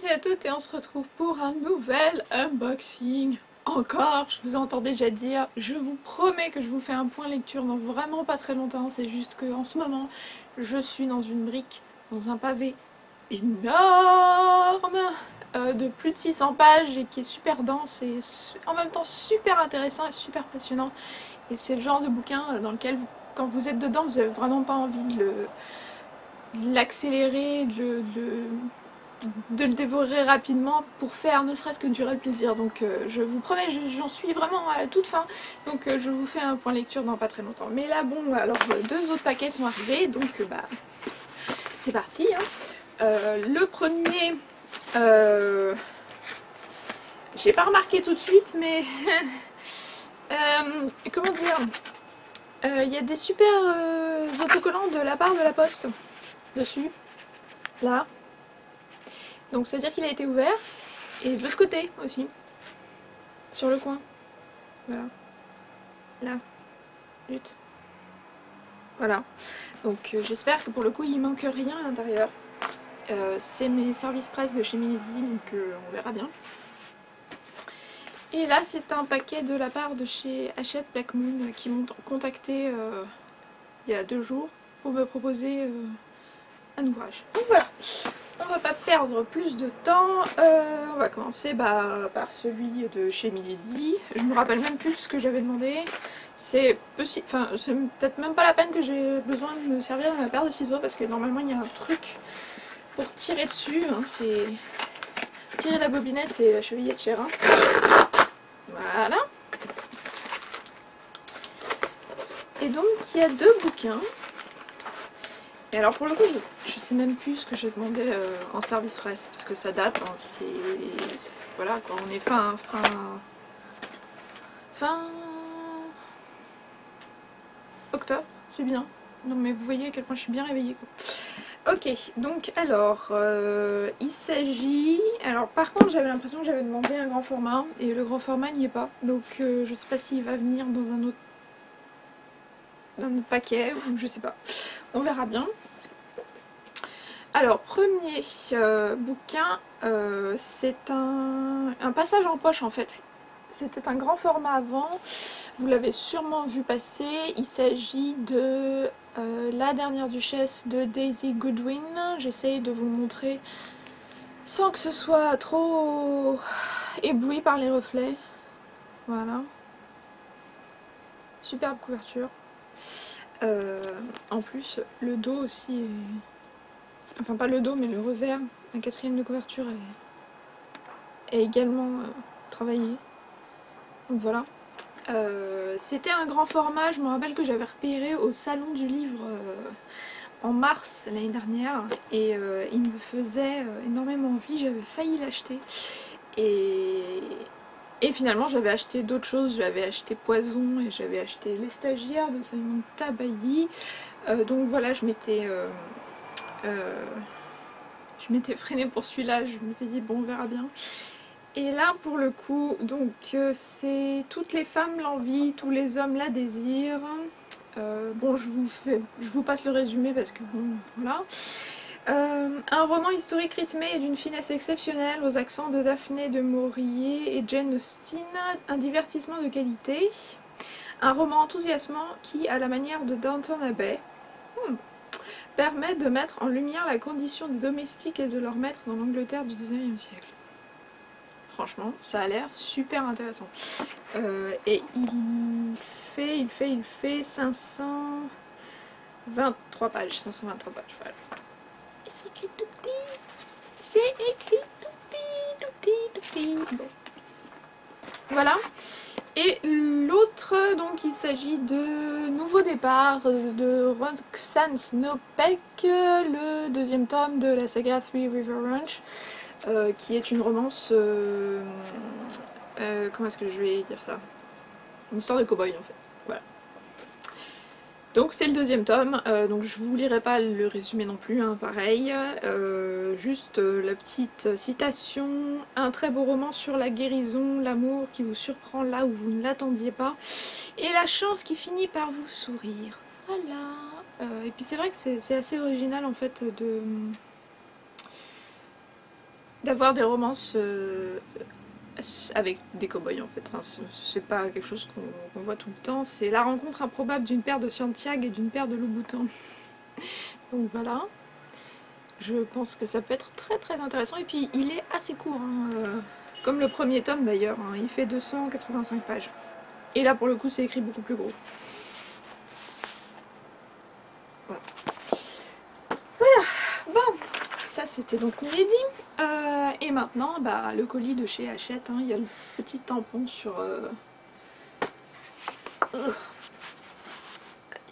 à toutes et on se retrouve pour un nouvel unboxing. Encore, je vous entends déjà dire, je vous promets que je vous fais un point lecture dans vraiment pas très longtemps, c'est juste qu'en ce moment, je suis dans une brique, dans un pavé énorme de plus de 600 pages et qui est super dense et en même temps super intéressant et super passionnant. Et c'est le genre de bouquin dans lequel, quand vous êtes dedans, vous avez vraiment pas envie de l'accélérer, de le dévorer rapidement pour faire ne serait-ce que durer le plaisir. Donc je vous promets, j'en suis vraiment à la toute fin. Donc je vous fais un point lecture dans pas très longtemps. Mais là bon, alors deux autres paquets sont arrivés, donc bah c'est parti. Hein. Le premier, j'ai pas remarqué tout de suite, mais comment dire, il y a des super autocollants de la part de la Poste dessus, là. Donc c'est à dire qu'il a été ouvert. Et de l'autre côté aussi. Sur le coin. Voilà. Là. Zut. Voilà. Donc j'espère que pour le coup il manque rien à l'intérieur. C'est mes services presse de chez Milady, donc on verra bien. Et là c'est un paquet de la part de chez Hachette Black Moon qui m'ont contacté il y a 2 jours pour me proposer un ouvrage. Donc voilà. On va pas perdre plus de temps, on va commencer par celui de chez Milady. Je me rappelle même plus ce que j'avais demandé. C'est peut-être même pas la peine que j'ai besoin de me servir de ma paire de ciseaux parce que normalement il y a un truc pour tirer dessus. Hein, c'est tirer la bobinette et la chevillette de Chérin. Voilà. Et donc il y a 2 bouquins. Et alors pour le coup, je sais même plus ce que j'ai demandé en service presse, parce que ça date, hein, voilà quoi, on est fin octobre, c'est bien. Non mais vous voyez à quel point je suis bien réveillée quoi. Ok, donc alors, il s'agit... Alors par contre j'avais l'impression que j'avais demandé un grand format, et le grand format n'y est pas, donc je sais pas s'il va venir dans un autre paquet, ou je sais pas, on verra bien. Alors, premier bouquin, c'est un passage en poche en fait. C'était un grand format avant, vous l'avez sûrement vu passer. Il s'agit de La dernière duchesse de Daisy Goodwin. J'essaye de vous le montrer sans que ce soit trop ébloui par les reflets. Voilà. Superbe couverture. En plus, le dos aussi est... Enfin pas le dos mais le revers, la 4e de couverture est également travaillé. Donc voilà. C'était un grand format, je me rappelle que j'avais repéré au salon du livre en mars l'année dernière et il me faisait énormément envie, j'avais failli l'acheter et finalement j'avais acheté d'autres choses, j'avais acheté Poison et j'avais acheté Les Stagiaires de Simon Tabailly. Donc voilà, je m'étais freinée pour celui-là, je m'étais dit bon on verra bien. Et là pour le coup, donc c'est toutes les femmes l'envient, tous les hommes la désirent. Bon je vous passe le résumé parce que bon voilà. Un roman historique rythmé et d'une finesse exceptionnelle aux accents de Daphné de Maurier et Jane Austen, un divertissement de qualité. Un roman enthousiasmant qui, à la manière de Downton Abbey, permet de mettre en lumière la condition des domestiques et de leurs maîtres dans l'Angleterre du XIXe siècle. Franchement, ça a l'air super intéressant. Et il fait 523 pages. 523 pages, voilà. Et c'est écrit tout petit. C'est écrit tout petit. Bon. Voilà. Et l'autre, donc il s'agit de Nouveau départ de Roxane Snopek, le 2e tome de la saga Three River Ranch. Qui est une romance, comment est-ce que je vais dire ça? Une histoire de cow-boy en fait, voilà. Donc c'est le 2e tome, donc je vous lirai pas le résumé non plus, hein, pareil, juste la petite citation, un très beau roman sur la guérison, l'amour qui vous surprend là où vous ne l'attendiez pas, et la chance qui finit par vous sourire, voilà. Et puis c'est vrai que c'est assez original en fait d'avoir des romances avec des cow-boys en fait. Enfin, c'est pas quelque chose qu'on voit tout le temps. C'est la rencontre improbable d'une paire de Santiago et d'une paire de loup-boutin. Donc voilà. Je pense que ça peut être très intéressant. Et puis il est assez court, hein, comme le premier tome d'ailleurs. Hein, il fait 285 pages. Et là pour le coup c'est écrit beaucoup plus gros. Voilà. Voilà. Bon, ça c'était donc Milady. Et maintenant bah, le colis de chez Hachette. Hein, il y a le petit tampon sur... Il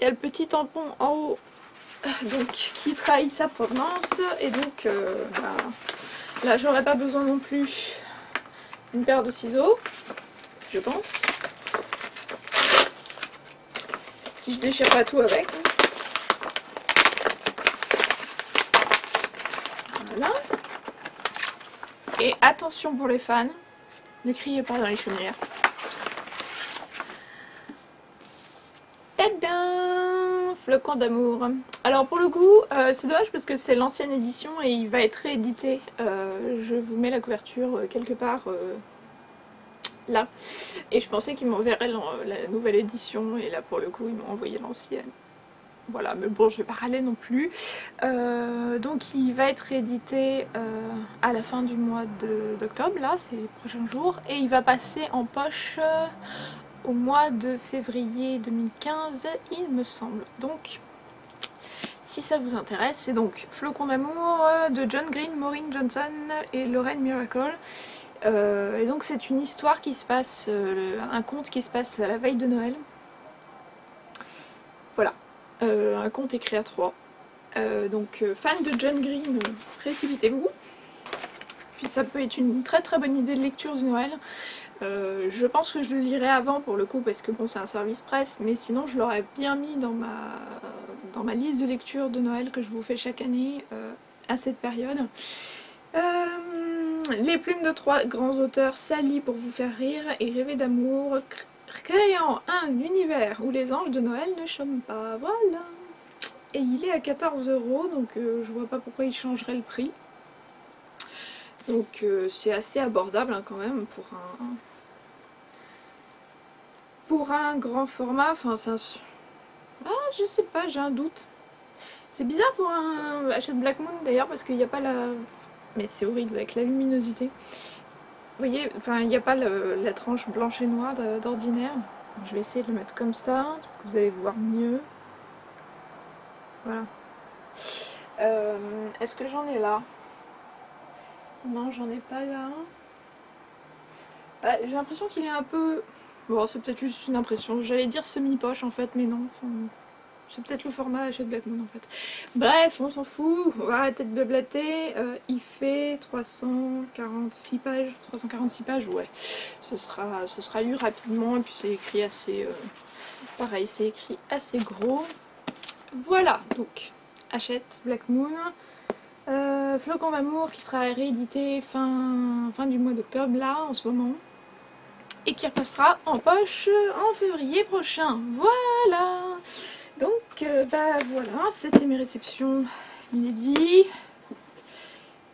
y a le petit tampon en haut donc, qui trahit sa provenance. Et donc bah, là j'aurais pas besoin non plus d'une paire de ciseaux, je pense. Si je déchire pas tout avec. Voilà. Et attention pour les fans, ne criez pas dans les chaumières. Tadam! Flocon d'amour. Alors pour le coup, c'est dommage parce que c'est l'ancienne édition et il va être réédité. Je vous mets la couverture quelque part là. Et je pensais qu'ils m'enverraient la nouvelle édition et là pour le coup ils m'ont envoyé l'ancienne. Voilà, mais bon, je vais pas râler non plus. Donc il va être réédité à la fin du mois d'octobre, là, c'est les prochains jours. Et il va passer en poche au mois de février 2015, il me semble. Donc, si ça vous intéresse, c'est donc Flocon d'amour de John Green, Maureen Johnson et Lorraine Miracle. Et donc c'est une histoire qui se passe, un conte qui se passe à la veille de Noël. Voilà. Un conte écrit à 3. Donc fan de John Green, précipitez-vous. Puis ça peut être une très bonne idée de lecture du Noël. Je pense que je le lirai avant pour le coup parce que bon c'est un service presse, mais sinon je l'aurais bien mis dans ma liste de lecture de Noël que je vous fais chaque année à cette période. Les plumes de 3 grands auteurs s'allient pour vous faire rire et rêver d'amour, créant un univers où les anges de Noël ne chôment pas, voilà. Et il est à 14 €, donc je vois pas pourquoi il changerait le prix. Donc c'est assez abordable hein, quand même pour un grand format. Enfin ça... Ah je sais pas, j'ai un doute. C'est bizarre pour un Hachette Black Moon d'ailleurs parce qu'il n'y a pas la... Mais c'est horrible avec la luminosité. Vous voyez, enfin il n'y a pas la tranche blanche et noire d'ordinaire. Je vais essayer de le mettre comme ça, parce que vous allez voir mieux. Voilà. Est-ce que j'en ai là? Non, j'en ai pas là. J'ai l'impression qu'il est un peu... Bon, c'est peut-être juste une impression. J'allais dire semi-poche en fait, mais non. Enfin, c'est peut-être le format Hachette Black Moon en fait. Bref, on s'en fout. On va arrêter de blablater. Il fait 346 pages. 346 pages, ouais. Ce sera lu rapidement. Et puis c'est écrit assez... pareil, c'est écrit assez gros. Voilà, donc Hachette Black Moon. Flocon d'amour qui sera réédité fin du mois d'octobre, là, en ce moment. Et qui repassera en poche en février prochain. Voilà. Donc, bah voilà, c'était mes réceptions Milady.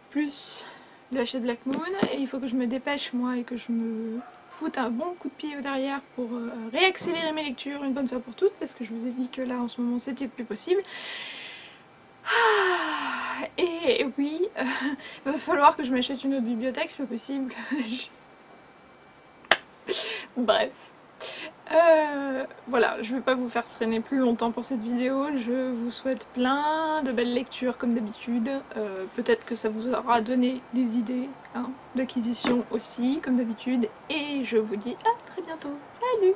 Plus le Hachette Black Moon. Et il faut que je me dépêche, moi, et que je me foute un bon coup de pied au derrière pour réaccélérer mes lectures une bonne fois pour toutes. Parce que je vous ai dit que là, en ce moment, c'était plus possible. Et oui, il va falloir que je m'achète une autre bibliothèque, c'est pas possible. Bref. Voilà, je vais pas vous faire traîner plus longtemps pour cette vidéo. Je vous souhaite plein de belles lectures comme d'habitude. Peut-être que ça vous aura donné des idées hein, d'acquisition aussi, comme d'habitude. Et je vous dis à très bientôt. Salut!